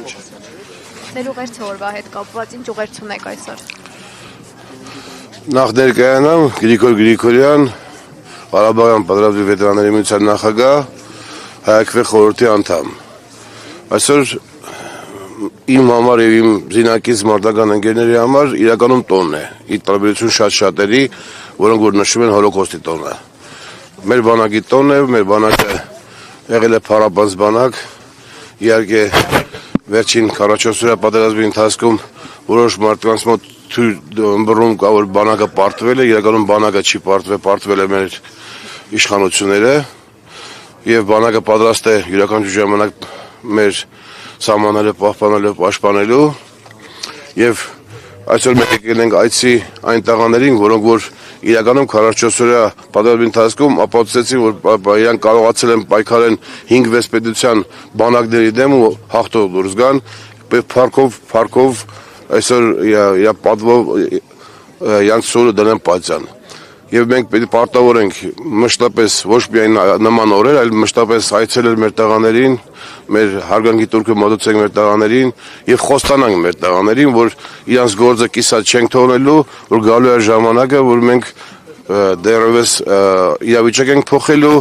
Ձեր ուղերձը օրվա հետ կապված ինչ ուղերձ ունեք այսօր։ Նախ ներկայանամ Գրիգոր Գրիգորյան, Ղարաբաղյան պատերազմի վետերանների միության նախագահ, հայաքվե խորհրդի անդամ։ Այսօր իմ համար եւ իմ զինակից մարտական ընկերների համար իրականում տոնն է, ի տարբերություն շատ-շատերի, որոնք որ նշում են հոլոկոստի տոնը։ Մեր բանակի տոնն է, մեր բանակը եղել է փառաբանց բանակ, իհարկե վերջին 44-օրյա պատերազմի ընթացքում որոշ մարդկանց մոտ բռնում կա, որ բանակը պարտվել է, իրականում բանակը չի պարտվել, պարտվել է մեր իշխանությունները եւ բանակը պատրաստ է յուրաքանչյուր ժամանակ մեր սահմանները պահպանելու, պաշտպանելու եւ այսօր մենք եկել ենք այցի այն տղաներին, որոնք որ իրականում 44-օրյա պատերազմի ընթացքում ապացուցեցին, որ իրանք կարողացել են պայքարեն 5-6 պետության բանակների դեմ ու հաղթող դուրս գան, փառքով այսօր պատվով յանց սուրը դնեն պատյան։ Եվ մենք պետք է պարտավոր ենք մշտապես ոչ միայն նման օրեր, այլ մշտապես այցելել մեր տղաներին, մեր հարգանքի տուրքը մոտեցենք մեր տղաներին եւ խոստանանք մեր տղաներին, որ իրանց գործը կիսատ չենք թողնելու, որ գալու է ժամանակը, որ մենք դեռևս իրավիճակ ենք փոխելու,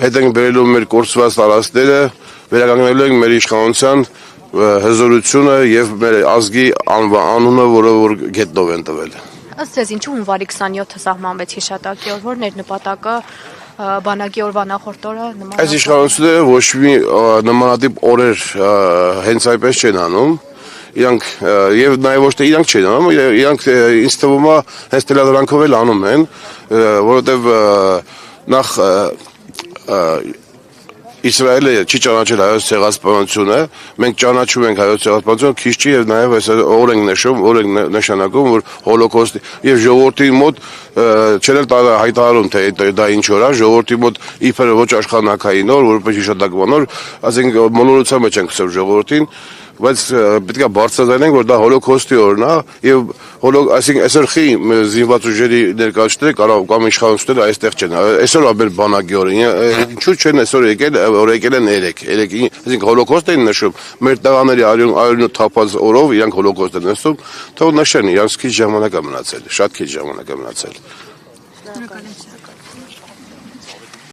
հետ ենք բերելու մեր կորցված տարածքները, վերականգնելու ենք մեր իշխանության հզորությունը եւ մեր ազգի անունը, որը որ գետնով են տվել։ Ըստ ձեզ ինչու հունվարի 27-ը սահմանվեց հիշատակի օր, որն էր նպատակը բանակի օրվա նախորդ օրը նման։ Այս իշխանությունները ոչ մի նմանատիպ օրեր հենց այդպես չեն անում, իրանք եւ նաեւ ոչ թե իրանք չեն անում, իրանք ինձ թվում է հենց դելադրանքով էլ անում են, որովհետեւ նախ Իսրայելը չի ճանաչել հայոց ցեղասպանությունը, մենք ճանաչում ենք հայոց ցեղասպանությունը, քիչ չի եւ նաեւ այս օր ենք նշում, օր ենք նշանակում, որ հոլոկոստի եւ ժողովրդի մոտ չեն հայտարարում թե դա ինչ օր է, ժողովրդի մոտ իբր ոչ աշխարհնակային օր, որպես հիշատակման օր, ասենք մոլորության մեջ ենք քսել ժողովրդին, բայց պետք է բարձրացնենք, որ դա հոլոկոստի օրն է եւ այսինքն այսօր խի զինված ուժերի ներկայացուցիչները կարող կամ իշխանությունները այստեղ չեն։ Այսօր է մեր բանակի օրը։ Ինչու՞ չեն այսօր եկել, որ եկել են 3, այսինքն հոլոկոստ են նշում, մեր տղաների արյունը թափած օրով իրանք հոլոկոստ են նշում, թող նշեն, իրանք քիչ ժամանակ է մնացել, շատ քիչ ժամանակ է մնացել։